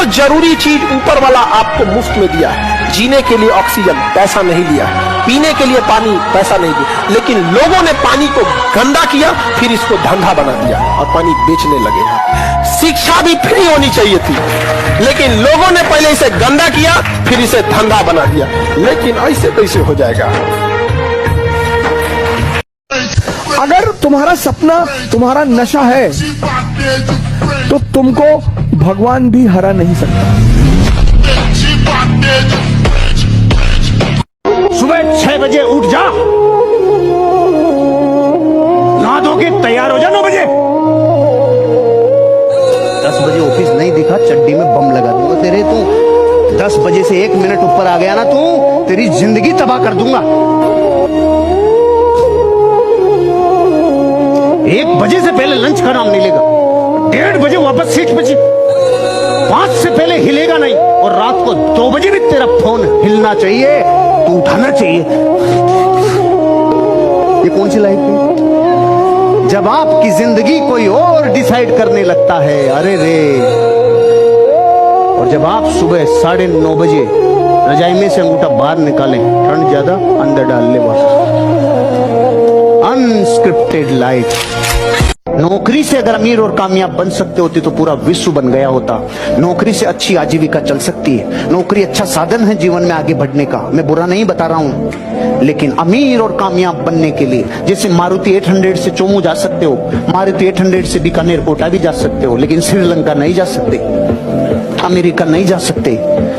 जो जरूरी चीज ऊपर वाला आपको मुफ्त में दिया है, जीने के लिए ऑक्सीजन पैसा नहीं लिया है, पीने के लिए पानी पैसा नहीं दिया, लेकिन लोगों ने पानी को गंदा किया, फिर इसको धंधा बना दिया और पानी बेचने लगे हैं। शिक्षा भी फ्री होनी चाहिए थी, लेकिन लोगों ने पहले इसे गंदा किया, फिर इसे धंधा बना दिया। लेकिन ऐसे कैसे हो जाएगा? अगर तुम्हारा सपना तुम्हारा नशा है तो तुमको भगवान भी हरा नहीं सकता। सुबह 6 बजे उठ जा, नहा धो के तैयार हो जा 9 बजे। 10 बजे ऑफिस नहीं दिखा, चड्डी में बम लगा दूंगा तेरे। तू 10 बजे से 1 मिनट ऊपर आ गया ना, तू तेरी जिंदगी तबाह कर दूंगा। 1 बजे से पहले लंच का नाम नहीं लेगा, 1:30 बजे वापस सीट पे 5 से पहले हिलेगा नहीं, और रात को 2 बजे भी तेरा फोन हिलना चाहिए, तू उठाना चाहिए। ये कौन सी लाइफ है जब आपकी जिंदगी कोई और डिसाइड करने लगता है? अरे रे। और जब आप सुबह 9:30 बजे रजाई में से अंगूठा बाहर निकालें, ठंड ज्यादा अंदर डाल ले बस। Unscripted life. नौकरी से अगर अमीर और कामयाब बन सकते होते तो पूरा विश्व बन गया होता। नौकरी से अच्छी आजीविका चल सकती है, नौकरी अच्छा साधन है जीवन में आगे बढ़ने का, मैं बुरा नहीं बता रहा हूं। लेकिन अमीर और कामयाब बनने के लिए, जैसे मारुति 800 से चोमू जा सकते हो, मारुति 800 से बीकानेर कोटा भी जा सकते हो, लेकिन श्रीलंका नहीं जा सकते, अमेरिका नहीं जा सकते।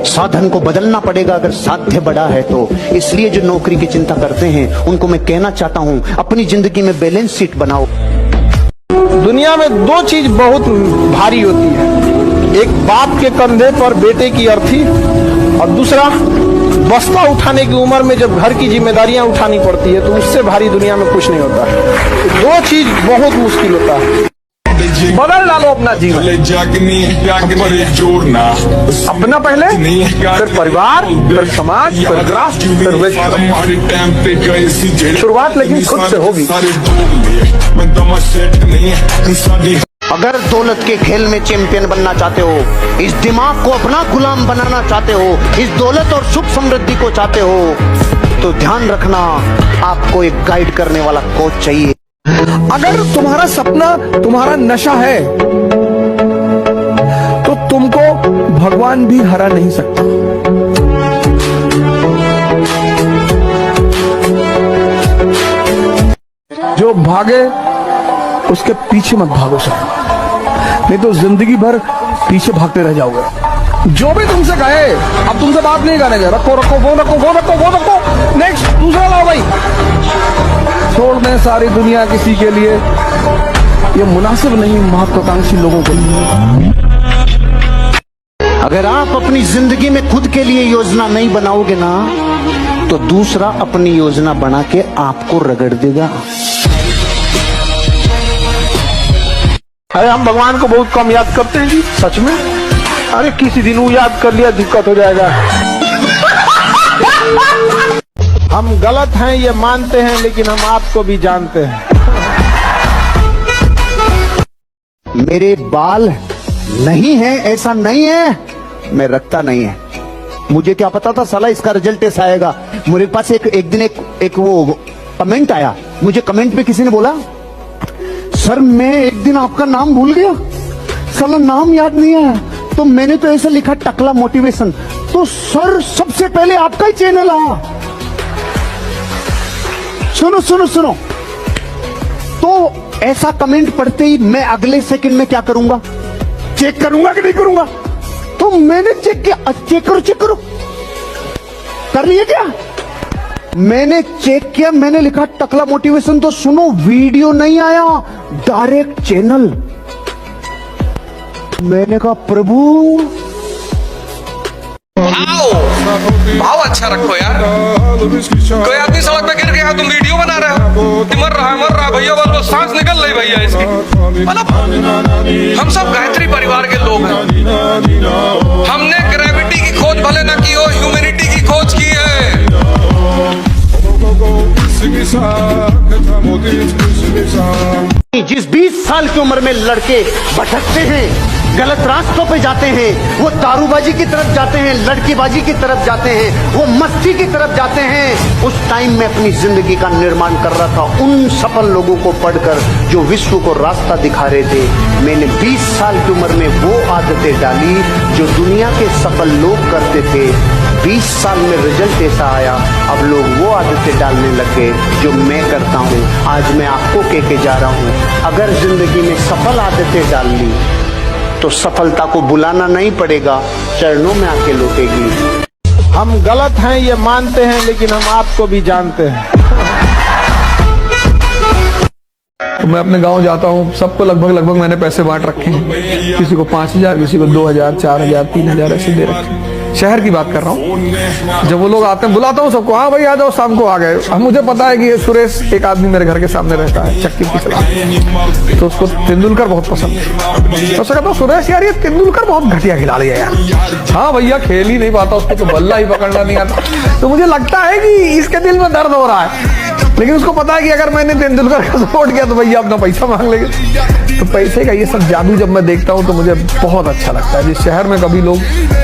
साधन को बदलना पड़ेगा अगर साध्य बड़ा है तो। इसलिए जो नौकरी की चिंता करते हैं उनको मैं कहना चाहता हूं, अपनी जिंदगी में बैलेंस शीट बनाओ। दुनिया में 2 चीज बहुत भारी होती है, एक बाप के कंधे पर बेटे की अर्थी, और दूसरा बस्ता उठाने की उम्र में जब घर की जिम्मेदारियां उठानी पड़ती है, तो उससे भारी दुनिया में कुछ नहीं होता है। 2 चीज बहुत मुश्किल होता है। बदल डालो अपना जीवन, अपना पहले, फिर परिवार, फिर समाज, फिर राष्ट्र, फिर विश्व। शुरुआत लेकिन खुद से होगी। अगर दौलत के खेल में चैंपियन बनना चाहते हो, इस दिमाग को अपना गुलाम बनाना चाहते हो, इस दौलत और सुख समृद्धि को चाहते हो, तो ध्यान रखना, आपको एक गाइड करने वाला कोच चाहिए। अगर तुम्हारा सपना तुम्हारा नशा है तो तुमको भगवान भी हरा नहीं सकता। जो भागे उसके पीछे मत भागो सर, नहीं तो जिंदगी भर पीछे भागते रह जाओगे। जो भी तुमसे कहे, अब तुमसे बात नहीं करेंगे, रखो रखो वो रखो वो रखो वो रखो, नेक्स्ट दूसरा लाओ भाई। छोड़ दें सारी दुनिया किसी के लिए, ये मुनासिब नहीं महत्वाकांक्षी लोगों के लिए। अगर आप अपनी जिंदगी में खुद के लिए योजना नहीं बनाओगे ना, तो दूसरा अपनी योजना बना के आपको रगड़ देगा। अरे हम भगवान को बहुत कम याद करते हैं जी, सच में। अरे किसी दिन वो याद कर लिया दिक्कत हो जाएगा। हम गलत हैं ये मानते हैं, लेकिन हम आपको भी जानते हैं। मेरे बाल नहीं है ऐसा नहीं है, मैं रखता नहीं है। मुझे क्या पता था साला इसका रिजल्ट ऐसा आएगा। मेरे पास एक दिन एक वो कमेंट आया, मुझे कमेंट में किसी ने बोला, सर मैं एक दिन आपका नाम भूल गया, साला नाम याद नहीं आया, तो मैंने तो ऐसा लिखा टकला मोटिवेशन। तो सर सबसे पहले आपका ही चैनल आया। सुनो सुनो सुनो, तो ऐसा कमेंट पढ़ते ही मैं अगले सेकंड में क्या करूंगा? चेक करूंगा कि नहीं करूंगा? तो मैंने चेक किया, चेक करो कर लिया क्या? मैंने चेक किया, मैंने लिखा टकला मोटिवेशन, तो सुनो वीडियो नहीं आया, डायरेक्ट चैनल। मैंने कहा प्रभु भाव अच्छा रखो यार। कोई आदमी सड़क पे गिर गया, तुम वीडियो बना रहे हो, मर रहा है भैया, बस सांस निकल रही भैया इसकी। मतलब हम सब गायत्री परिवार के लोग हैं। हमने ग्रेविटी की खोज भले न की हो, ह्यूमैनिटी की खोज की है। जिस 20 साल की उम्र में लड़के भटकते हैं, गलत रास्तों पे जाते हैं, वो दारूबाजी की तरफ जाते हैं, लड़कीबाजी की तरफ जाते हैं, वो मस्ती की तरफ जाते हैं। उस टाइम में अपनी जिंदगी का निर्माण कर रहा था उन सफल लोगों को पढ़कर जो विश्व को रास्ता दिखा रहे थे। मैंने 20 साल की उम्र में वो आदतें डाली जो दुनिया के सफल लोग करते थे। 20 साल में रिजल्ट ऐसा आया, अब लोग वो आदतें डालने लगे जो मैं करता हूँ। आज मैं आपको कह के जा रहा हूँ, अगर जिंदगी में सफल आदतें डाल ली तो सफलता को बुलाना नहीं पड़ेगा, चरणों में आके लौटेगी। हम गलत हैं ये मानते हैं, लेकिन हम आपको भी जानते हैं। तो मैं अपने गांव जाता हूँ, सबको लगभग मैंने पैसे बांट रखे हैं। किसी को 5,000, किसी को 2,000, 4,000, 3,000 ऐसे दे रखे हैं। शहर की बात कर रहा हूँ। जब वो लोग आते हैं, बुलाता हूँ सबको, हाँ भाई आ जाओ, शाम को आ गए। अब मुझे पता है कि ये सुरेश एक आदमी मेरे घर के सामने रहता है, चक्की की सलाह, तो उसको तेंदुलकर बहुत पसंद है। तो कहता हूँ सुरेश यार ये तेंदुलकर बहुत घटिया खिला लिया यार। हाँ भैया खेल ही नहीं पाता, उसको तो बल्ला ही पकड़ना नहीं आता। तो मुझे लगता है कि इसके दिल में दर्द हो रहा है, लेकिन उसको पता है कि अगर मैंने तेंदुलकर का सपोर्ट किया तो भैया अपना पैसा मांग लेंगे। तो पैसे का ये सब जादू जब मैं देखता हूँ तो मुझे बहुत अच्छा लगता है। जिस शहर में कभी लोग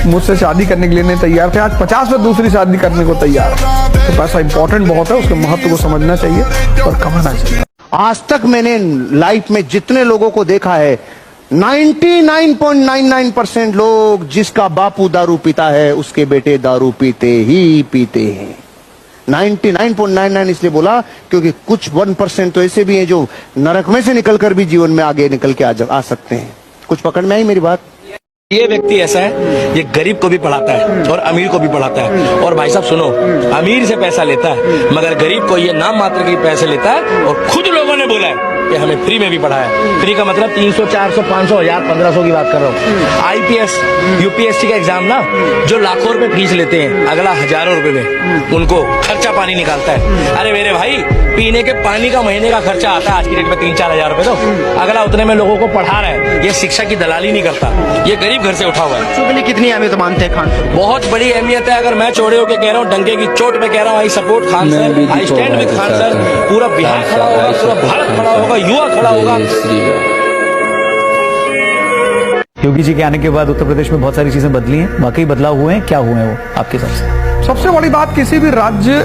मुझसे शादी करने के लिए नहीं तैयार थे, आज 50 में दूसरी शादी करने को तैयार है। तो पैसा इंपॉर्टेंट बहुत है, उसके महत्व को समझना चाहिए और कमाना चाहिए। आज तक मैंने लाइफ में जितने लोगों को देखा है, 99.99% लोग, जिसका बापू दारू पीता है उसके बेटे दारू पीते ही पीते हैं। 99.99 इसलिए बोला क्योंकि कुछ 1% तो ऐसे भी हैं जो नरक में से निकलकर भी जीवन में आगे निकल के आ सकते हैं। कुछ पकड़ में आई मेरी बात? ये व्यक्ति ऐसा है, ये गरीब को भी पढ़ाता है और अमीर को भी पढ़ाता है। और भाई साहब सुनो, अमीर से पैसा लेता है मगर गरीब को ये नाम मात्र के पैसे लेता है। और खुद लोगों ने बोला है कि हमें फ्री में भी पढ़ाया। फ्री का मतलब 300, 400, 500, 1000, 1500 की बात कर रहा हूँ। IPS, UPSC का एग्जाम ना, जो लाखों रुपए फीस लेते हैं, अगला हजारों रुपए में उनको खर्चा पानी निकालता है। अरे मेरे भाई, पीने के पानी का महीने का खर्चा आता है आज की डेट में 3-4 हजार रुपए। तो अगला उतने में लोगों को पढ़ा रहा है। ये शिक्षा की दलाली नहीं करता, ये गरीब घर से उठा हुआ है। कितनी अहमियत मानते हैं खान? बहुत बड़ी अहमियत है। अगर मैं चौड़े होकर कह रहा हूँ, डंके की चोट पे कह रहा हूँ, I support Khan sir, I stand with Khan sir. पूरा बिहार खड़ा होगा, पूरा भारत खड़ा होगा, युवा खड़ा होगा। योगी जी के आने के बाद उत्तर प्रदेश में बहुत सारी चीजें बदली हैं, वाकई बदलाव हुए हैं, क्या हुए हैं वो आपके हिसाब से? सबसे बड़ी बात, किसी भी राज्य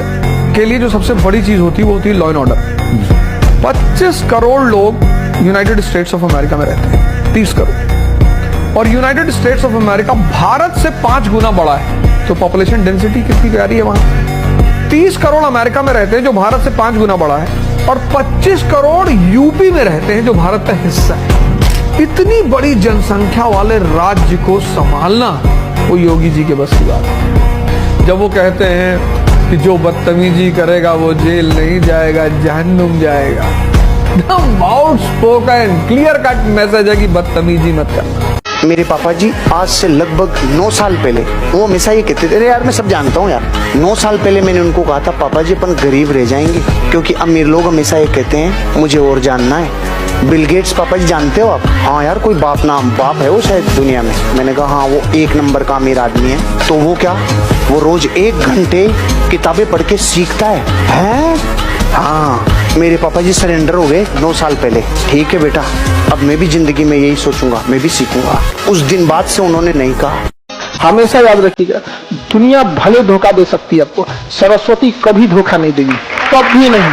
के लिए जो सबसे बड़ी चीज होती है वो होती है लॉ एंड ऑर्डर। 25 करोड़ लोग यूनाइटेड स्टेट्स ऑफ अमेरिका में रहते हैं, 30 करोड़। और United states of America Bharat से 5 गुना बड़ा है। तो पॉपुलेशन डेंसिटी कितनी प्यारी है वहां। 30 करोड़ अमेरिका में रहते हैं जो भारत से 5 गुना बड़ा है, और 25 करोड़ यूपी में रहते हैं जो भारत का हिस्सा है। इतनी बड़ी जनसंख्या वाले राज्य को संभालना वो योगी जी के बस की बात है। जब वो कहते हैं कि जो बदतमीजी करेगा वो जेल नहीं जाएगा, जहन्नुम जाएगा, out spoken clear cut message है कि बदतमीजी मत करना। मेरे पापा जी आज से लगभग 9 साल पहले वो हमेशा ये कहते थे, अरे यार मैं सब जानता हूँ यार। 9 साल पहले मैंने उनको कहा था, पापा जी अपन गरीब रह जाएंगे, क्योंकि अमीर लोग हमेशा ये कहते हैं मुझे और जानना है। बिल गेट्स पापा जी जानते हो आप? हाँ यार, कोई बाप है वो शायद दुनिया में। मैंने कहा हाँ, वो 1 नंबर का अमीर आदमी है। तो वो क्या, वो रोज 1 घंटे किताबें पढ़ के सीखता है? हाँ, मेरे पापा जी सरेंडर हो गए 9 साल पहले। ठीक है बेटा, अब मैं भी जिंदगी में यही सोचूंगा, मैं भी सीखूंगा। उस दिन बाद से उन्होंने नहीं कहा। हमेशा याद रखिएगा, दुनिया भले धोखा दे सकती है आपको, सरस्वती कभी धोखा नहीं देगी, कभी नहीं।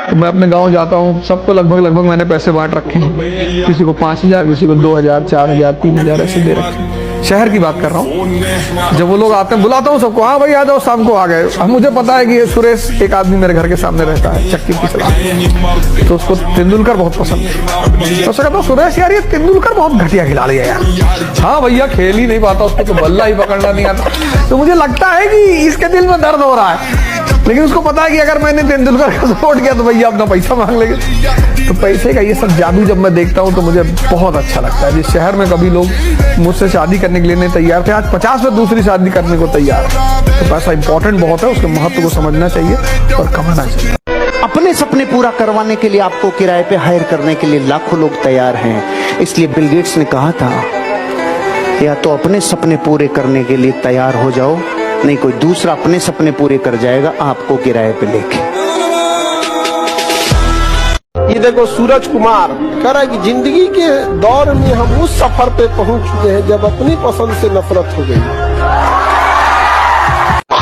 तो मैं अपने गांव जाता हूँ, सबको लगभग मैंने पैसे बांट रखे हैं। किसी को 5,000, किसी को 2,000, 4,000, 3,000 ऐसे दे रखे हैं। शहर की बात कर रहा हूँ। जब वो लोग आते हैं, बुलाता हूँ सबको, हाँ भाई आ जाओ, शाम को आ गए। अब मुझे पता है कि ये सुरेश एक आदमी मेरे घर के सामने रहता है, चक्की की सलाह, तो उसको तेंदुलकर बहुत पसंद है। तो कहता हूँ सुरेश यार ये तेंदुलकर बहुत घटिया खिला लिया यार। हाँ भैया खेल ही नहीं पाता, उसको तो बल्ला ही पकड़ना नहीं आता। तो मुझे लगता है कि इसके दिल में दर्द हो रहा है, लेकिन उसको पता है कि अगर मैंने तेंदुलकर का सपोर्ट किया तो भैया अपना पैसा मांग लेंगे। तो पैसे का ये सब जादू जब मैं देखता हूँ तो मुझे बहुत अच्छा लगता है। जिस शहर में कभी लोग मुझसे शादी करने के लिए नहीं तैयार थे, आज 50 में दूसरी शादी करने को तैयार है। तो पैसा इंपॉर्टेंट बहुत है, उसके महत्व को समझना चाहिए और कमाना चाहिए। अपने अपने सपने पूरा करवाने के लिए आपको किराए पे हायर करने के लिए लाखों लोग तैयार हैं। इसलिए बिल गेट्स ने कहा था, या तो अपने सपने पूरे करने के लिए तैयार हो जाओ, नहीं कोई दूसरा अपने सपने पूरे कर जाएगा आपको किराए पे लेके। ये देखो सूरज कुमार कह रहा है कि जिंदगी के दौर में हम उस सफर पे पहुंच चुके हैं जब अपनी पसंद से नफरत हो गई।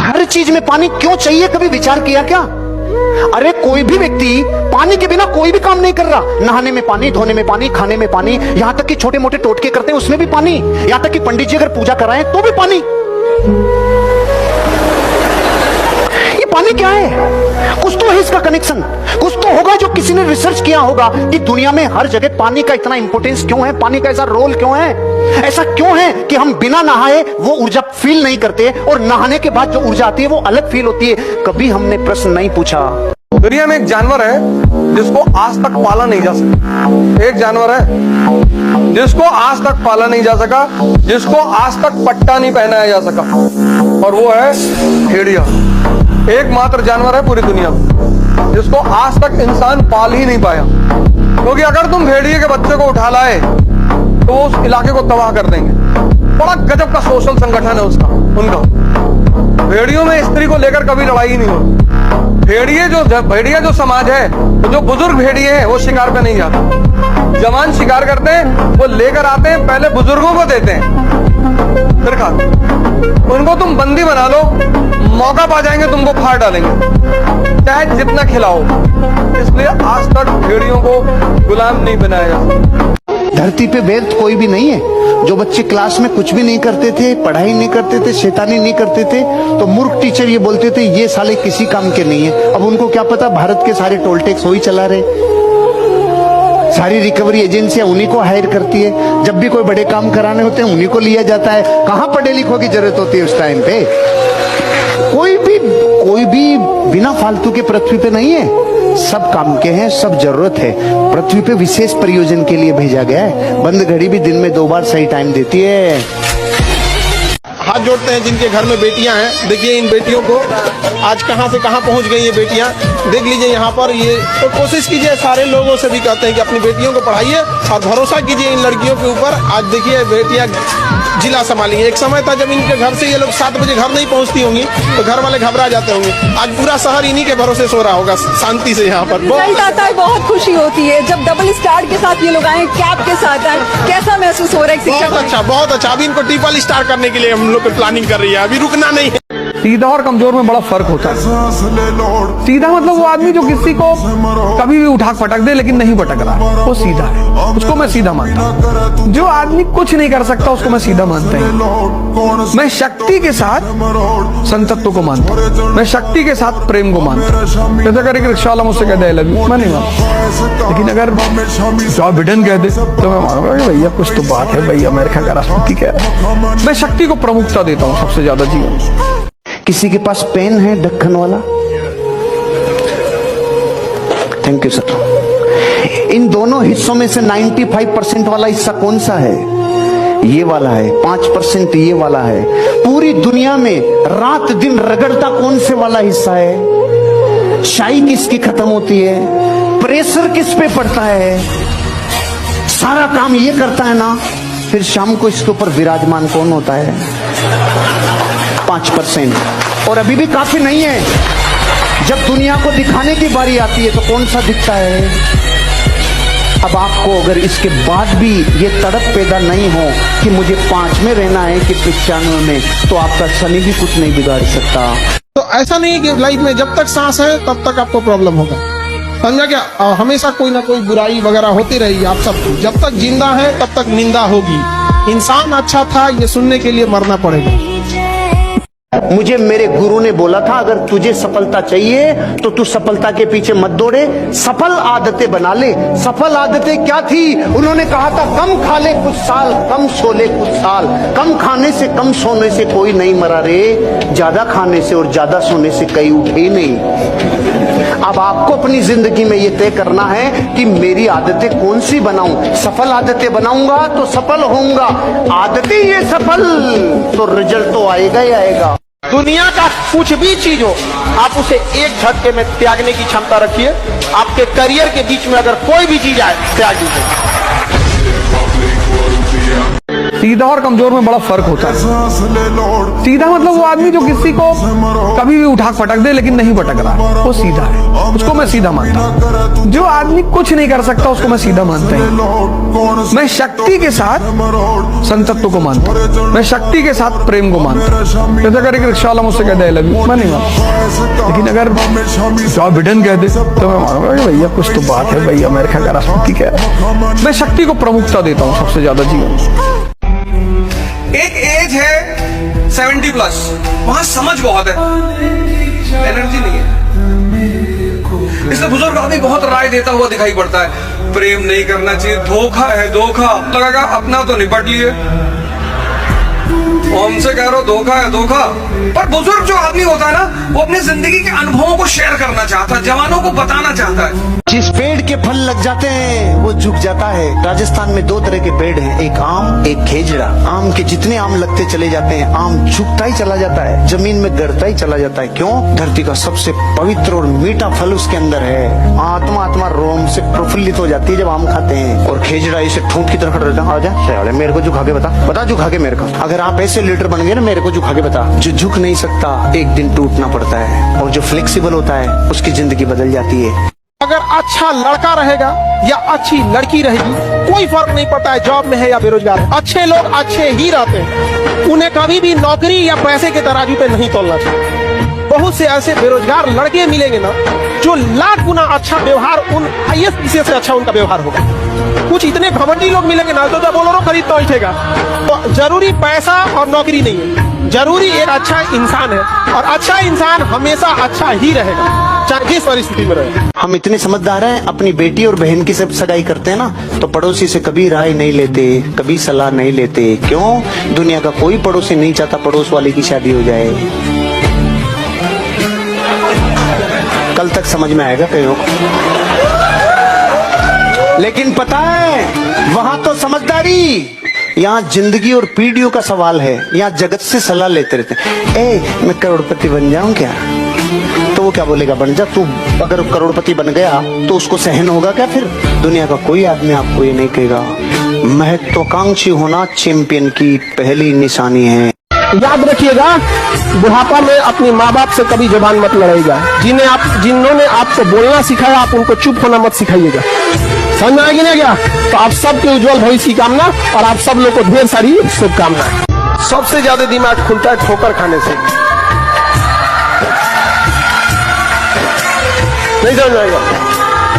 हर चीज में पानी क्यों चाहिए, कभी विचार किया क्या? अरे कोई भी व्यक्ति पानी के बिना कोई भी काम नहीं कर रहा। नहाने में पानी, धोने में पानी, खाने में पानी, यहां तक कि छोटे मोटे टोटके करते हैं उसमें भी पानी, यहां तक कि पंडित जी अगर पूजा कराएं तो भी पानी। ये पानी क्या है? कुछ तो है इसका कनेक्शन, कुछ तो होगा जो किसी ने रिसर्च किया होगा कि दुनिया में हर जगह पानी का इतना इंपोर्टेंस क्यों है, पानी का ऐसा रोल क्यों है, ऐसा क्यों है कि हम बिना नहाए वो ऊर्जा फील नहीं करते और नहाने के बाद जो ऊर्जा आती है वो अलग फील होती है। कभी हमने प्रश्न नहीं पूछा। दुनिया में एक जानवर है जिसको आज तक पाला नहीं जा सका। एक जानवर है जिसको आज तक पाला नहीं जा सका, जिसको आज तक पट्टा नहीं पहनाया जा सका, और वो है भेड़िया। एकमात्र जानवर है पूरी दुनिया में जिसको आज तक इंसान पाल ही नहीं पाया। क्योंकि अगर तुम भेड़िए के बच्चे को उठा लाए तो वो उस इलाके को तबाह कर देंगे। बड़ा गजब का सोशल संगठन है उसका, उनका। भेड़ियों में स्त्री को लेकर कभी लड़ाई ही नहीं होती। भेड़िया जो समाज है, तो जो बुजुर्ग भेड़िए हैं वो शिकार पे नहीं जाते। जवान शिकार करते हैं, वो लेकर आते हैं, पहले बुजुर्गों को देते हैं, फिर खाते हैं। उनको तुम बंदी बना लो, मौका पा जाएंगे तुमको फाड़ डालेंगे, चाहे जितना खिलाओ। इसलिए आज तक भेड़ियों को गुलाम नहीं बनाया जा सकता। धरती पे वेद कोई भी नहीं है। जो बच्चे क्लास में कुछ भी नहीं करते थे, पढ़ाई नहीं करते थे, शैतानी नहीं करते थे, तो मूर्ख टीचर ये बोलते थे ये साले किसी काम के नहीं है। अब उनको क्या पता भारत के सारे टोल टैक्स वही चला रहे, सारी रिकवरी एजेंसियां उन्हीं को हायर करती है, जब भी कोई बड़े काम कराने होते हैं उन्हीं को लिया जाता है। कहां पढ़े लिखों की जरूरत होती है उस टाइम पे? कोई भी बिना फालतू के पृथ्वी पे नहीं है, सब काम के हैं, सब जरूरत है। पृथ्वी पे विशेष प्रयोजन के लिए भेजा गया है। बंद घड़ी भी दिन में 2 बार सही टाइम देती है। हाथ जोड़ते हैं जिनके घर में बेटियां हैं। देखिए इन बेटियों को आज कहां से कहां पहुंच गई ये बेटियां, देख लीजिए यहाँ पर। ये तो कोशिश कीजिए, सारे लोगों से भी कहते हैं कि अपनी बेटियों को पढ़ाइए और भरोसा कीजिए इन लड़कियों के ऊपर। आज देखिए बेटियां जिला संभाली। एक समय था जब इनके घर से ये लोग 7 बजे घर नहीं पहुंचती होंगी तो घर वाले घबरा जाते होंगे। आज पूरा शहर इन्हीं के भरोसे सो रहा होगा शांति से। यहाँ पर रिजल्ट आता है, बहुत खुशी होती है जब डबल स्टार के साथ ये लोग आए, कैप के साथ आए। कैसा महसूस हो रहा है? बहुत अच्छा, बहुत अच्छा। अभी इनको ट्रिपल स्टार करने के लिए हम लोग प्लानिंग कर रही है, अभी रुकना नहीं है। सीधा और कमजोर में बड़ा फर्क होता है। सीधा मतलब वो आदमी जो किसी को कभी भी उठा पटक दे लेकिन नहीं पटक रहा, वो सीधा है, उसको मैं सीधा मानता हूँ। जो आदमी कुछ नहीं कर सकता उसको मैं सीधा मानता हूँ। मैं शक्ति के साथ संतत्व को मानता हूँ, मैं शक्ति के साथ प्रेम को मानता हूँ। जैसे अगर एक रिक्शा वाला मुझसे कह दे मैं नहीं मानता, लेकिन अगर जॉ बिडेन कह दे तो मैं मानूंगा भैया कुछ तो बात है, भैया अमेरिका का राष्ट्रपति कह रहा है। मैं शक्ति को प्रमुखता देता हूँ सबसे ज्यादा जीवन। किसी के पास पेन है ढक्कन वाला? Thank you sir. इन दोनों हिस्सों में से 95% वाला हिस्सा कौन सा है? ये वाला है। 5% ये वाला है। पूरी दुनिया में रात दिन रगड़ता कौन से वाला हिस्सा है? शाई किसकी खत्म होती है? प्रेशर किस पे पड़ता है? सारा काम ये करता है ना, फिर शाम को इसके ऊपर विराजमान कौन होता है? 5%। और अभी भी काफी नहीं है। जब दुनिया को दिखाने की बारी आती है तो कौन सा दिखता है? अब आपको अगर इसके बाद भी ये तड़प पैदा नहीं हो कि मुझे 5 में रहना है कि 95 में, तो आपका शनि भी कुछ नहीं बिगाड़ सकता। तो ऐसा नहीं कि लाइफ में जब तक सांस है तब तक आपको प्रॉब्लम होगा, समझा क्या? हमेशा कोई ना कोई बुराई वगैरह होती रहेगी आप सबको। जब तक जिंदा है तब तक निंदा होगी। इंसान अच्छा था ये सुनने के लिए मरना पड़ेगा। मुझे मेरे गुरु ने बोला था अगर तुझे सफलता चाहिए तो तू सफलता के पीछे मत दौड़े, सफल आदतें बना ले। सफल आदतें क्या थी? उन्होंने कहा था कम खा ले कुछ साल, कम सो ले कुछ साल। कम खाने से कम सोने से कोई नहीं मरा रे, ज्यादा खाने से और ज्यादा सोने से कई उठे ही नहीं। अब आपको अपनी जिंदगी में ये तय करना है कि मेरी आदतें कौन सी बनाऊं। सफल आदतें बनाऊंगा तो सफल होऊंगा, आदतें ये सफल तो रिजल्ट तो आएगा ही आएगा। दुनिया का कुछ भी चीज हो आप उसे एक झटके में त्यागने की क्षमता रखिए, आपके करियर के बीच में अगर कोई भी चीज आए त्याग दीजिए। सीधा और कमजोर में बड़ा फर्क होता है। सीधा मतलब वो आदमी जो किसी को कभी भी उठा पटक दे लेकिन नहीं पटक रहा, वो सीधा है, उसको मैं सीधा मानता हूँ। जो आदमी कुछ नहीं कर सकता उसको मैं सीधा मानता हूँ। मैं शक्ति के साथ संतत्व को मानता हूँ, मैं शक्ति के साथ प्रेम को मानता हूँ। जैसे अगर एक रिक्शा वाला मुझसे कह दे लव यू, मैं नहीं मानता, लेकिन अगर जॉ बिडेन कह दे तो मैं मानूंगा भैया कुछ तो बात है, भैया अमेरिका का राष्ट्रपति कह रहा है। मैं शक्ति को प्रमुखता देता हूँ सबसे ज्यादा जीवन में। एक एज है 70+, वहां समझ बहुत है, एनर्जी नहीं है। इसलिए बुजुर्ग आदमी बहुत राय देता हुआ दिखाई पड़ता है, प्रेम नहीं करना चाहिए, धोखा है धोखा। लगेगा अपना तो निपट लिए, हमसे कह रहे हो धोखा है धोखा। पर बुजुर्ग जो आदमी होता है ना, वो अपनी जिंदगी के अनुभवों को शेयर करना चाहता है, जवानों को बताना चाहता है। जिस पेड़ के फल लग जाते हैं वो झुक जाता है। राजस्थान में 2 तरह के पेड़ हैं, एक आम एक खेजड़ा। आम के जितने आम लगते चले जाते हैं, आम झुकता ही चला जाता है, जमीन में गिरता ही चला जाता है। क्यों? धरती का सबसे पवित्र और मीठा फल उसके अंदर है। आत्मा रोम से प्रफुल्लित हो जाती है जब आम खाते हैं। और खेजड़ा इसे ठूंठ की तरह खड़ा रहता है, आजा मेरे को झुका के बता झुका के मेरे को। अगर आप ऐसे लीडर बन गए ना, मेरे को झुका के बता। जो झुक नहीं सकता एक दिन टूटना पड़ता है, और जो फ्लेक्सिबल होता है उसकी जिंदगी बदल जाती है। अगर अच्छा लड़का रहेगा या अच्छी लड़की रहेगी, कोई फर्क नहीं पड़ता है जॉब में है या बेरोजगार है। अच्छे लोग अच्छे ही रहते हैं, उन्हें कभी भी नौकरी या पैसे के तराजू पे नहीं तोलना चाहिए। बहुत से ऐसे बेरोजगार लड़के मिलेंगे ना, जो लाख गुना अच्छा व्यवहार, उन IAS से अच्छा उनका व्यवहार होगा। कुछ इतने घमंडी लोग मिलेंगे ना, तो बोलोरो खरीद तो उठेगा। तो जरूरी पैसा और नौकरी नहीं है, जरूरी एक अच्छा इंसान है, और अच्छा इंसान हमेशा अच्छा ही रहेगा, चाहे जिस परिस्थिति में रहे। हम इतने समझदार हैं, अपनी बेटी और बहन की सब सगाई करते हैं ना, तो पड़ोसी से कभी राय नहीं लेते, कभी सलाह नहीं लेते। क्यों? दुनिया का कोई पड़ोसी नहीं चाहता पड़ोस वाले की शादी हो जाए। कल तक समझ में आएगा कईयों को, लेकिन पता है वहां तो समझदारी, यहाँ जिंदगी और पीढ़ियों का सवाल है। यहाँ जगत से सलाह लेते रहते हैं, मैं करोड़पति बन जाऊं क्या? तो वो क्या बोलेगा, बन जा तू। अगर करोड़पति बन गया तो उसको सहन होगा क्या? फिर दुनिया का कोई आदमी आपको ये नहीं कहेगा। महत्वाकांक्षी होना चैंपियन की पहली निशानी है। याद रखिएगा, बुढ़ापा में अपनी माँ बाप से कभी जुबान मत लड़ाइएगा। जिन्होंने आपको बोलना सिखाया, आप उनको चुप होना मत सिखाइएगा। समझ में आएगी ना क्या? तो आप सबके उज्जवल भविष्य की कामना, और आप सब लोग को ढेर सारी शुभकामनाएं। सबसे ज्यादा दिमाग खुलता है ठोकर खाने से। नहीं समझ आएगा?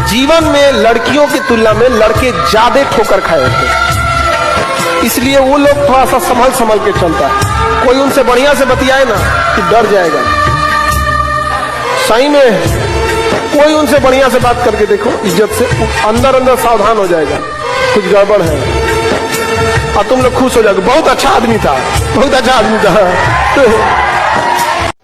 जीवन में लड़कियों की तुलना में लड़के ज्यादा ठोकर खाए होते हैं, इसलिए वो लोग थोड़ा सा संभल के चलता है। कोई उनसे बढ़िया से बतियाए ना कि डर जाएगा। सही में कोई उनसे बढ़िया से बात करके देखो, इज्जत से, अंदर सावधान हो जाएगा कुछ गड़बड़ है, और तुम लोग खुश हो जाओगे, बहुत अच्छा आदमी था, बहुत अच्छा आदमी था।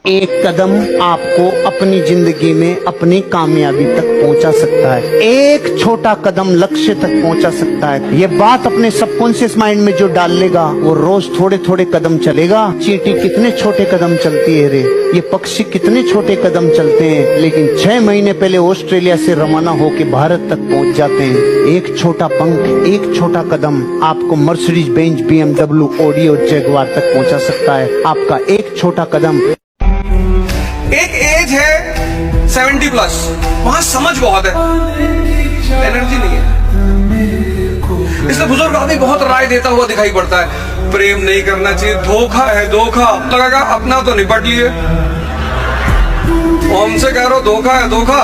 एक कदम आपको अपनी जिंदगी में अपनी कामयाबी तक पहुंचा सकता है। एक छोटा कदम लक्ष्य तक पहुंचा सकता है। ये बात अपने सबकॉन्शियस माइंड में जो डाल लेगा, वो रोज थोड़े थोड़े कदम चलेगा। चींटी कितने छोटे कदम चलती है रे, ये पक्षी कितने छोटे कदम चलते हैं, लेकिन 6 महीने पहले ऑस्ट्रेलिया से रवाना होकर भारत तक पहुंच जाते हैं। एक छोटा पंख, एक छोटा कदम आपको मर्सिडीज बेंज, BMW, ऑडी और जगुआर तक पहुंचा सकता है। आपका एक छोटा कदम। एक एज है 70+, वहां समझ बहुत है, एनर्जी नहीं है। इसलिए बुजुर्ग आदमी बहुत राय देता हुआ दिखाई पड़ता है, प्रेम नहीं करना चाहिए, धोखा है धोखा। लगेगा अपना तो निपट लिए, हमसे कह रहे हो धोखा है धोखा।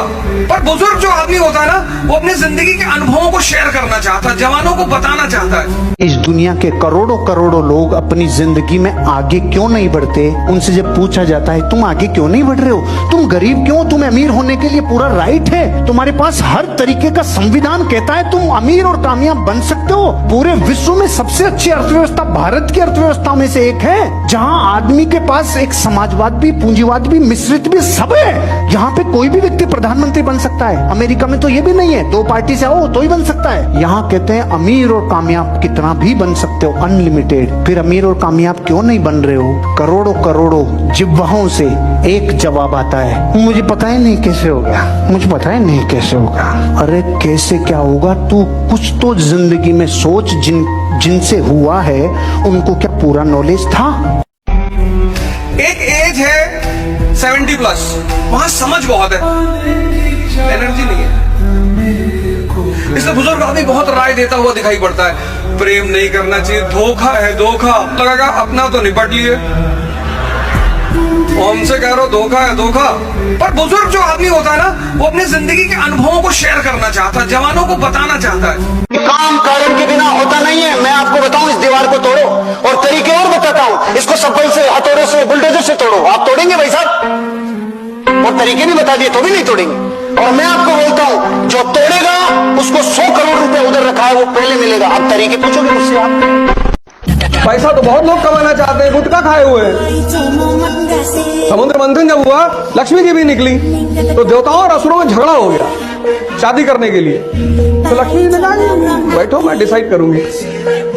पर बुजुर्ग जो आदमी होता है ना, वो अपनी जिंदगी के अनुभवों को शेयर करना चाहता है, जवानों को बताना चाहता है। इस दुनिया के करोड़ों करोड़ों लोग अपनी जिंदगी में आगे क्यों नहीं बढ़ते? उनसे जब पूछा जाता है तुम आगे क्यों नहीं बढ़ रहे हो, तुम गरीब क्यों, तुम्हें अमीर होने के लिए पूरा राइट है, तुम्हारे पास हर तरीके का संविधान कहता है तुम अमीर और कामयाब बन सकते हो। पूरे विश्व में सबसे अच्छी अर्थव्यवस्था भारत की अर्थव्यवस्था में से एक है, जहाँ आदमी के पास एक समाजवाद भी, पूंजीवाद भी, मिश्रित भी, सब है। यहाँ पे कोई भी व्यक्ति प्रधानमंत्री बन सकता है। अमेरिका में तो ये भी नहीं है, 2 पार्टी से आओ तो ही बन सकता है। यहाँ कहते हैं अमीर और कामयाब कितना भी बन सकते हो, अनलिमिटेड। फिर अमीर और कामयाब क्यों नहीं बन रहे हो? करोड़ों करोड़ों जिह्वाओं से एक जवाब आता है, मुझे पता ही नहीं कैसे हो गया, मुझे पता ही नहीं कैसे होगा। अरे कैसे क्या होगा? तू कुछ तो जिंदगी में सोच, जिनसे हुआ है उनको क्या पूरा नॉलेज था? एक एज है 70+, वहां समझ बहुत है, एनर्जी नहीं है। इसलिए बुजुर्ग आदमी बहुत राय देता हुआ दिखाई पड़ता है, प्रेम नहीं करना चाहिए, धोखा है, धोखा लगेगा। अपना तो निपट लिए, हमसे कह रहे हो धोखा है, धोखा। पर बुजुर्ग जो आदमी होता है ना, वो अपनी जिंदगी के अनुभवों को शेयर करना चाहता है, जवानों को बताना चाहता है। काम कारण के बिना होता नहीं है। मैं आपको बताऊं, इस दीवार को तोड़ो, और तरीके और बताता हूं, इसको सब्बल से, हथौड़े से, बुलडोजर से तोड़ो। आप तोड़ेंगे भाई साहब? और तरीके भी बता दिए तो भी नहीं तोड़ेंगे। और मैं आपको बोलता हूं, जो तोड़ेगा उसको 100 करोड़ रुपए उधर रखा है वो पहले मिलेगा। अब तरीके पूछोगे मुझसे आप? पैसा तो बहुत लोग कमाना चाहते हैं, गुटखा खाए हुए हैं। समुद्र मंथन जब हुआ, लक्ष्मी जी भी निकली, तो देवताओं और असुरों में झगड़ा हो गया शादी करने के लिए। तो लक्ष्मी जी ने कहा बैठो, मैं डिसाइड करूंगी।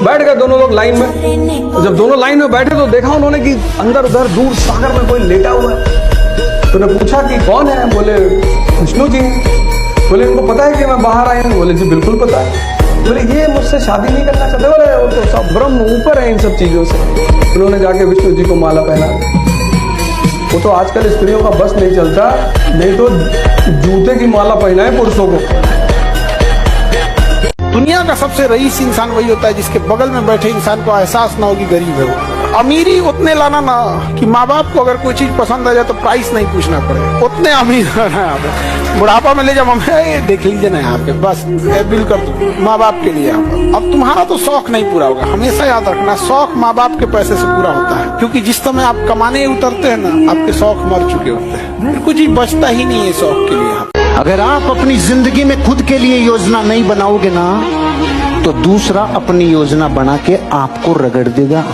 बैठ गए दोनों लोग लाइन में। तो जब दोनों लाइन में बैठे तो देखा उन्होंने कि अंदर उधर दूर सागर में कोई लेटा हुआ है। तो उन्होंने पूछा कि कौन है? बोले विष्णु जी। बोले इनको पता है कि मैं बाहर आया हूँ? बोले जी बिल्कुल पता है। बोले ये मुझसे शादी नहीं करना चाहते? बोले वो तो सब ब्रह्म ऊपर है इन सब चीजों से। उन्होंने जाके विष्णु जी को माला पहना। वो तो आजकल स्त्रियों का बस नहीं चलता, नहीं तो जूते की माला पहना है पुरुषों को। दुनिया का सबसे रईस इंसान वही होता है जिसके बगल में बैठे इंसान को एहसास ना हो कि गरीब है वो। अमीरी उतने लाना ना कि माँ बाप को अगर कोई चीज पसंद आ जाए तो प्राइस नहीं पूछना पड़े, उतने अमीर रहना है। बुढ़ापा में ले जब हमें देख लीजिए ना यहाँ पे, बस बिल कर दो माँ बाप के लिए यहाँ पर। अब तुम्हारा तो शौक नहीं पूरा होगा। हमेशा याद रखना, शौक माँ बाप के पैसे से पूरा होता है, क्योंकि जिस समय आप कमाने उतरते हैं ना, आपके शौक मर चुके होते हैं, फिर कुछ ही बचता ही नहीं है शौक के लिए। अगर आप अपनी जिंदगी में खुद के लिए योजना नहीं बनाओगे ना, तो दूसरा अपनी योजना बना के आपको रगड़ देगा।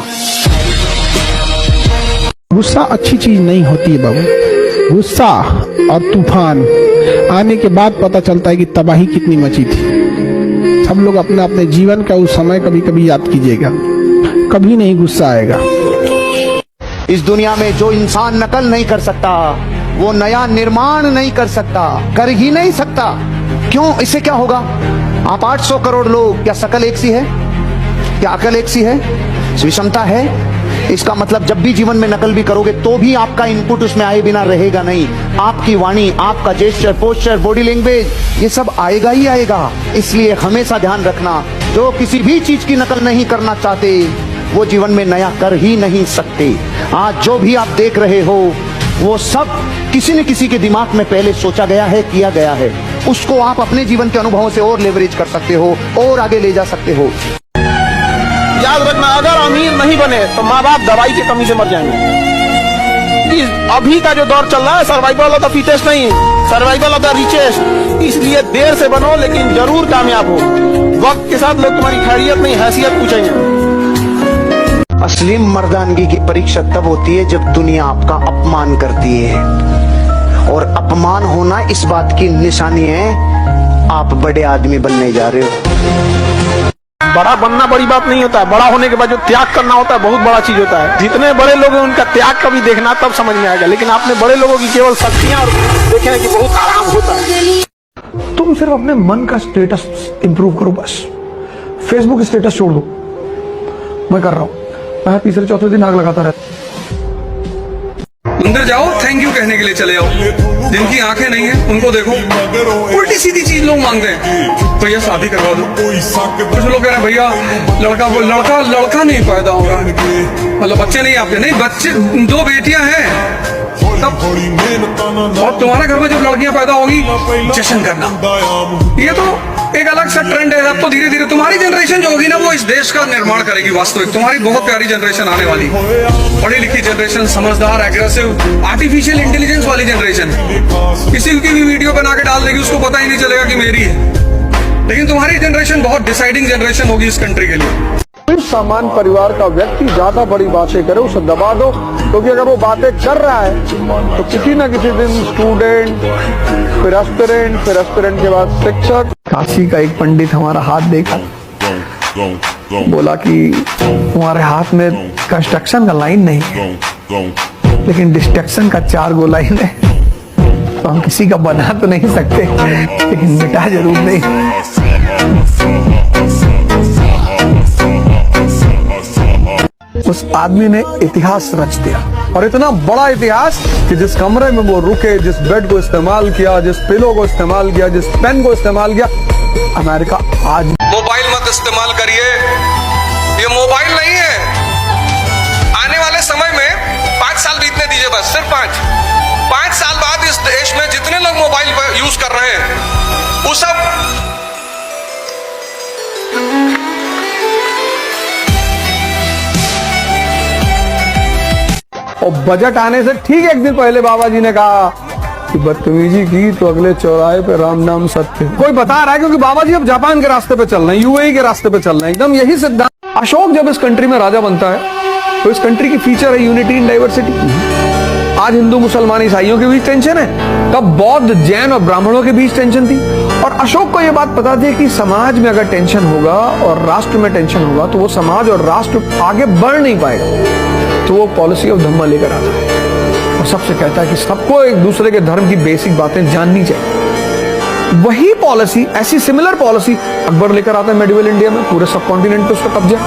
गुस्सा अच्छी चीज नहीं होती है बाबू। गुस्सा और तूफान आने के बाद पता चलता है कि तबाही कितनी मची थी। सब लोग अपने अपने जीवन का उस समय कभी कभी याद कीजिएगा, कभी नहीं गुस्सा आएगा। इस दुनिया में जो इंसान नकल नहीं कर सकता, वो नया निर्माण नहीं कर सकता, कर ही नहीं सकता। क्यों? इससे क्या होगा? आप 800 करोड़ लोग, क्या शकल एक सी है? क्या अकल एक सी है? विषमता है। इसका मतलब जब भी जीवन में नकल भी करोगे तो भी आपका इनपुट उसमें आए बिना रहेगा नहीं। आपकी वाणी, आपका जेस्चर, पोस्चर, बॉडी लैंग्वेज, ये सब आएगा ही आएगा। इसलिए हमेशा ध्यान रखना, जो किसी भी चीज की नकल नहीं करना चाहते वो जीवन में नया कर ही नहीं सकते। आज जो भी आप देख रहे हो वो सब किसी न किसी के दिमाग में पहले सोचा गया है, किया गया है। उसको आप अपने जीवन के अनुभवों से और लेवरेज कर सकते हो और आगे ले जा सकते हो। याद रखना, अगर अमीर नहीं बने तो माँ बाप दवाई की कमी से मर जाएंगे। अभी का जो दौर चल रहा है, सर्वाइवल ऑफ द फिटेस्ट नहीं, सर्वाइवल ऑफ द रिचेस्ट। इसलिए देर से बनो लेकिन जरूर कामयाब हो। वक्त के साथ लोग तुम्हारी खैरियत नहीं, हैसियत पूछेंगे। असली मर्दानगी की परीक्षा तब होती है जब दुनिया आपका अपमान करती है, और अपमान होना इस बात की निशानी है आप बड़े आदमी बनने जा रहे हो। बड़ा बनना बड़ी बात नहीं होता है, बड़ा होने के बाद जो त्याग करना होता है बहुत बड़ा चीज होता है। जितने बड़े लोग हैं उनका त्याग कभी देखना, तब समझ में आएगा। लेकिन आपने बड़े लोगों की केवल शक्तियां और देखे हैं कि बहुत आराम होता है। तुम सिर्फ अपने मन का स्टेटस इंप्रूव करो बस। फेसबुक स्टेटस छोड़ दो, मैं कर रहा हूं। मैं तीसरे चौथे दिन आग लगाता रहता। अंदर जाओ, थैंक यू कहने के लिए चले जाओ। जिनकी आंखें नहीं है उनको देखो, उल्टी सीधी चीज लोग मांगते हैं, तो ये शादी करवा दो। कुछ लोग कह रहे हैं भैया लड़का नहीं पैदा होगा, मतलब बच्चे नहीं आपके। नहीं, बच्चे 2 बेटियां हैं तब, और तुम्हारे घर में जब लड़कियां पैदा होगी जश्न करना। ये तो एक अलग सा ट्रेंड है। अब तो धीरे धीरे तुम्हारी जनरेशन जो होगी ना, वो इस देश का निर्माण करेगी। वास्तविक तुम्हारी बहुत प्यारी जनरेशन आने वाली, पढ़ी लिखी जनरेशन, समझदार, एग्रेसिव, आर्टिफिशियल इंटेलिजेंस वाली जनरेशन। किसी की भी वीडियो बना के डाल देगी, उसको पता ही नहीं चलेगा कि मेरी है। लेकिन तुम्हारी जनरेशन बहुत डिसाइडिंग जनरेशन होगी इस कंट्री के लिए। गरीब सामान्य परिवार का व्यक्ति ज्यादा बड़ी बातें करे उसे दबा दो, क्योंकि अगर वो बातें कर रहा है तो किसी न किसी दिन स्टूडेंट, फिर एस्पिरेंट के बाद शिक्षक। काशी का एक पंडित हमारा हाथ देखा, बोला कि तुम्हारे हाथ में कंस्ट्रक्शन का लाइन नहीं है, लेकिन डिस्ट्रक्शन का 4 गो लाइन है। तो हम किसी का बना तो नहीं सकते, लेकिन मिटा जरूर नहीं। उस आदमी ने इतिहास रच दिया, और इतना बड़ा इतिहास कि जिस कमरे में वो रुके, जिस बेड को इस्तेमाल किया, जिस पिलो को इस्तेमाल किया, जिस पेन को इस्तेमाल किया, अमेरिका आज। मोबाइल मत इस्तेमाल करिए, ये मोबाइल नहीं है। आने वाले समय में 5 साल बीतने दीजिए, बस सिर्फ 5 साल बाद इस देश में जितने लोग मोबाइल पर यूज कर रहे हैं वो सब और बजट आने से ठीक 1 दिन पहले बाबा जी ने कहा कि बदतमीजी की तो अगले चौराहे पे राम नाम सत्य। कोई बता रहा है, क्योंकि बाबा जी अब जापान के रास्ते पे चल रहे हैं, यूएई के रास्ते पे चल रहे हैं, एकदम यही सिद्धांत। अशोक जब इस कंट्री में राजा बनता है तो इस कंट्री की फीचर है यूनिटी इन डाइवर्सिटी। आज हिंदू मुसलमान ईसाइयों के बीच टेंशन है, तब बौद्ध जैन और ब्राह्मणों के बीच टेंशन थी। और अशोक को यह बात पता थी कि समाज में अगर टेंशन होगा और राष्ट्र में टेंशन होगा तो वो समाज और राष्ट्र आगे बढ़ नहीं पाएगा। तो वो पॉलिसी ऑफ धम्मा लेकर आता है और सबसे कहता है कि सबको एक दूसरे के धर्म की बेसिक बातें जाननी चाहिए। वही पॉलिसी, ऐसी सिमिलर पॉलिसी अकबर लेकर आता है मेडिवल इंडिया में, पूरे सब कॉन्टिनेंट पे उसका कब्जा।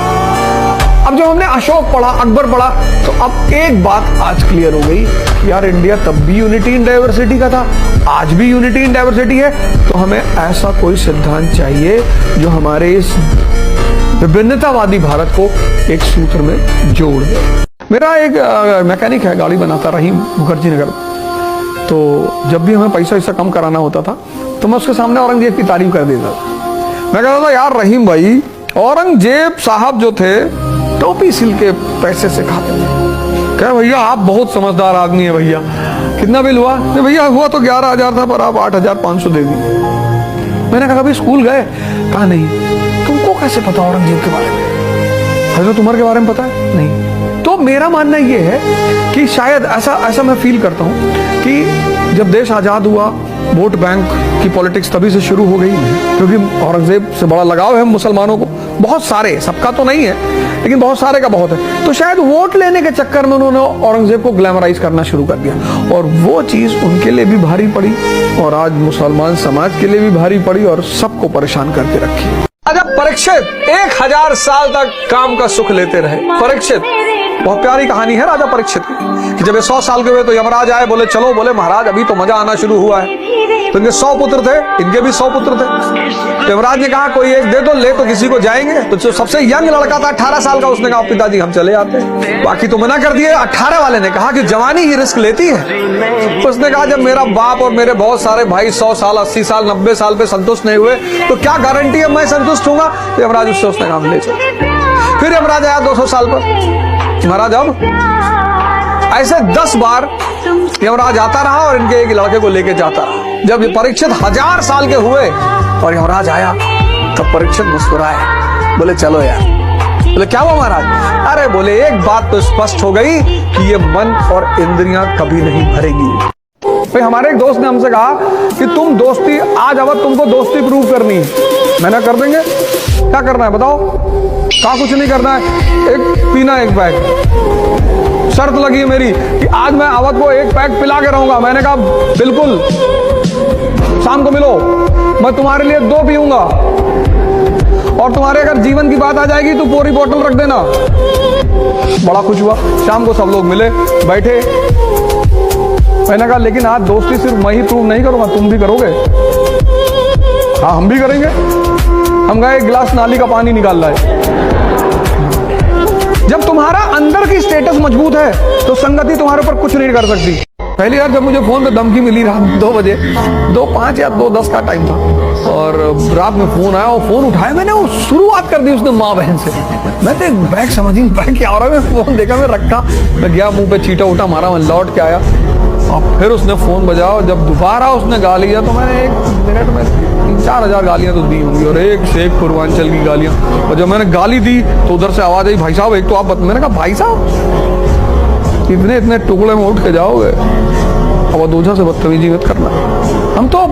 अब जब हमने अशोक पढ़ा, अकबर पढ़ा, तो अब एक बात आज क्लियर हो गई कि यार इंडिया तब भी यूनिटी इन डाइवर्सिटी का था, आज भी यूनिटी इन डाइवर्सिटी है। तो हमें ऐसा कोई सिद्धांत चाहिए जो हमारे इस विभिन्नतावादी भारत को एक सूत्र में जोड़ दे। मेरा एक मैकेनिक है, गाड़ी बनाता, रहीम मुखर्जी नगर। तो जब भी हमें पैसा वैसा कम कराना होता था तो मैं उसके सामने औरंगजेब की तारीफ कर देता था। मैं कहता था, यार रहीम भाई, औरंगजेब साहब जो थे टोपी सिल के पैसे से खाते थे। क्या भैया आप बहुत समझदार आदमी है भैया, कितना बिल हुआ? नहीं भैया हुआ तो 11,000 था, पर आप 8,500 दे दिए। मैंने कहा कभी स्कूल गए? कहा नहीं। तुमको कैसे पता औरंगजेब के बारे में? हजरत उमर के बारे में पता है? नहीं। तो मेरा मानना यह है कि शायद ऐसा मैं फील करता हूं कि जब देश आजाद हुआ, वोट बैंक की पॉलिटिक्स तभी से शुरू हो गई, क्योंकि औरंगजेब से बड़ा लगाव है मुसलमानों को, बहुत सारे, सबका तो नहीं है लेकिन बहुत सारे का बहुत है। तो शायद वोट लेने के चक्कर में उन्होंने औरंगजेब को ग्लैमराइज करना शुरू कर दिया, और वो चीज उनके लिए भी भारी पड़ी और आज मुसलमान समाज के लिए भी भारी पड़ी और सबको परेशान करके रखी। राजा परीक्षित 1000 साल तक काम का सुख लेते रहे। परीक्षित, बहुत प्यारी कहानी है राजा परीक्षित की, कि जब ये 100 साल के हुए तो यमराज आए, बोले चलो, बोले महाराज अभी तो मजा आना शुरू हुआ है। तो इनके 100 पुत्र थे, इनके भी 100 पुत्र थे। तो यमराज ने कहा कोई एक दे दो, ले तो किसी को जाएंगे। तो जो सबसे यंग लड़का था 18 साल का, उसने कहा पिताजी हम चले आते हैं, बाकी तो मना कर दिए। 18 वाले ने कहा कि जवानी ही रिस्क लेती है। तो उसने कहा जब मेरा बाप और मेरे बहुत सारे भाई 100 साल 80 साल 90 साल पे संतुष्ट नहीं हुए तो क्या गारंटी है मैं संतुष्ट होऊंगा? तो यमराज उससे उसने कहा ले चलो। फिर यमराज आया 200 साल पर। महाराज अब ऐसे 10 बार यमराज आता रहा और इनके एक लड़के को लेके जाता रहा। जब ये परीक्षित 1000 साल के हुए और यमराज आया तब परीक्षित मुस्कुराए, बोले चलो यार। बोले क्या हुआ महाराज? अरे बोले एक बात तो स्पष्ट हो गई कि ये मन और इंद्रियां कभी नहीं भरेगी। भाई हमारे एक दोस्त ने हमसे कहा कि तुम दोस्ती आज अब तुमको दोस्ती प्रूव करनी है। मैंने कर देंगे, क्या करना है बताओ? कहा कुछ नहीं करना है, एक पीना एक पैक। शर्त लगी है मेरी कि आज मैं अवध को एक पैक पिला के रहूंगा। मैंने कहा बिल्कुल, शाम को मिलो, मैं तुम्हारे लिए 2 पीऊंगा और तुम्हारे अगर जीवन की बात आ जाएगी तो पूरी बोतल रख देना। बड़ा खुश हुआ। शाम को सब लोग मिले, बैठे। मैंने कहा लेकिन आज दोस्ती सिर्फ मैं ही प्रूव नहीं करूंगा, तुम भी करोगे? हाँ हम भी करेंगे। हम गए, एक गिलास नाली का पानी निकाल रहा है। जब तुम्हारा अंदर की स्टेटस मजबूत है तो संगति तुम्हारे ऊपर कुछ नहीं कर सकती। पहली बार जब मुझे फोन पे धमकी मिली रात 2 बजे, 2:05 या 2:10 का टाइम था, और रात में फोन आया और फोन उठाया, मैंने वो शुरुआत कर दी उसने माँ बहन से। मैं तो बैग समझ ही नहीं पाया क्या हो रहा है। मैं फोन देखा, मैं रखा, मैं गया, मुंह पे चीटा उठा मारा, मैं लौट के आया और फिर उसने फोन बजाया। जब दोबारा उसने गा लिया तो मैंने 1 मिनट में 4,000 गालियां तो दी होंगी, और एक से एक पूर्वांचल की गालियां। और जब मैंने गाली दी तो उधर से आवाज आई, भाई साहब एक तो आप मैंने कहा भाई साहब इतने इतने टुकड़े में उठ के जाओगे, अब दूसरा से बदतमीजी मत करना। हम तो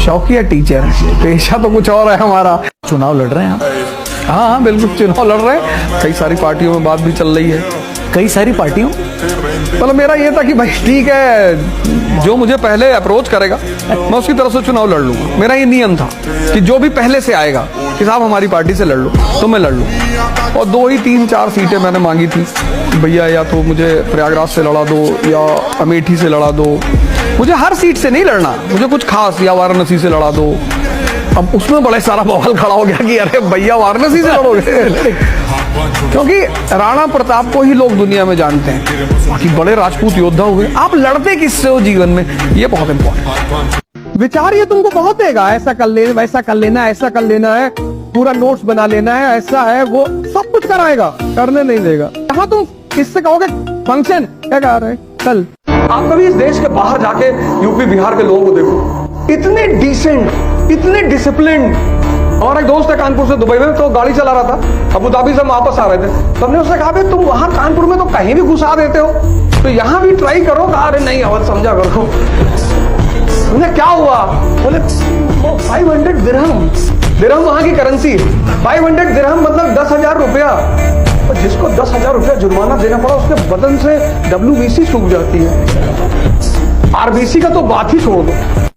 शौकिया टीचर हैं, पेशा तो कुछ और है हमारा। चुनाव लड़ रहे हैं आप? हाँ हाँ बिल्कुल चुनाव लड़ रहे हैं, कई सारी पार्टियों में बात भी चल रही है। कई सारी पार्टियों, मतलब मेरा ये था कि भाई ठीक है, जो मुझे पहले अप्रोच करेगा मैं उसकी तरफ से चुनाव लड़ लूंगा। मेरा ये नियम था कि जो भी पहले से आएगा कि साहब हमारी पार्टी से लड़ लो तो मैं लड़ लूँ। और 2 ही 3-4 सीटें मैंने मांगी थी, भैया या तो मुझे प्रयागराज से लड़ा दो या अमेठी से लड़ा दो, मुझे हर सीट से नहीं लड़ना, मुझे कुछ खास, या वाराणसी से लड़ा दो। अब उसमें बड़े सारा बवाल खड़ा हो गया कि अरे भैया वाराणसी से लड़ोगे, क्योंकि राणा प्रताप को ही लोग दुनिया में जानते हैं, बाकी बड़े राजपूत योद्धा हुए, आप लड़ते किससे हो जीवन में, ये बहुत इंपॉर्टेंट। विचार ये तुमको बहुत देगा, ऐसा कर लेना, वैसा कर लेना, ऐसा कर लेना है, पूरा नोट्स बना लेना है, ऐसा है वो सब कुछ कराएगा, करने नहीं देगा। यहाँ तुम किससे कहोगे फंक्शन क्या कह रहे कल। आप कभी इस देश के बाहर जाके यूपी बिहार के लोगों को देखो, इतने डिसेंट, इतने डिसिप्लिन। हमारा एक दोस्त है कानपुर से दुबई में, तो गाड़ी चला रहा था, अबू धाबी से हम वापस आ रहे थे, तो हमने उससे कहा भाई तुम वहां कानपुर में तो कहीं भी घुसा देते हो, तो यहाँ भी ट्राई करो। कहा अरे नहीं अवध समझा करो। उन्हें क्या हुआ, बोले 500 दिरहम, दिरहम वहां की करेंसी, 500 दिरहम मतलब 10,000 रुपया। और जिसको 10,000 रुपया जुर्माना देना पड़ा उसके बदन से WBC सूख जाती है, RBC का तो बात ही छोड़ दो।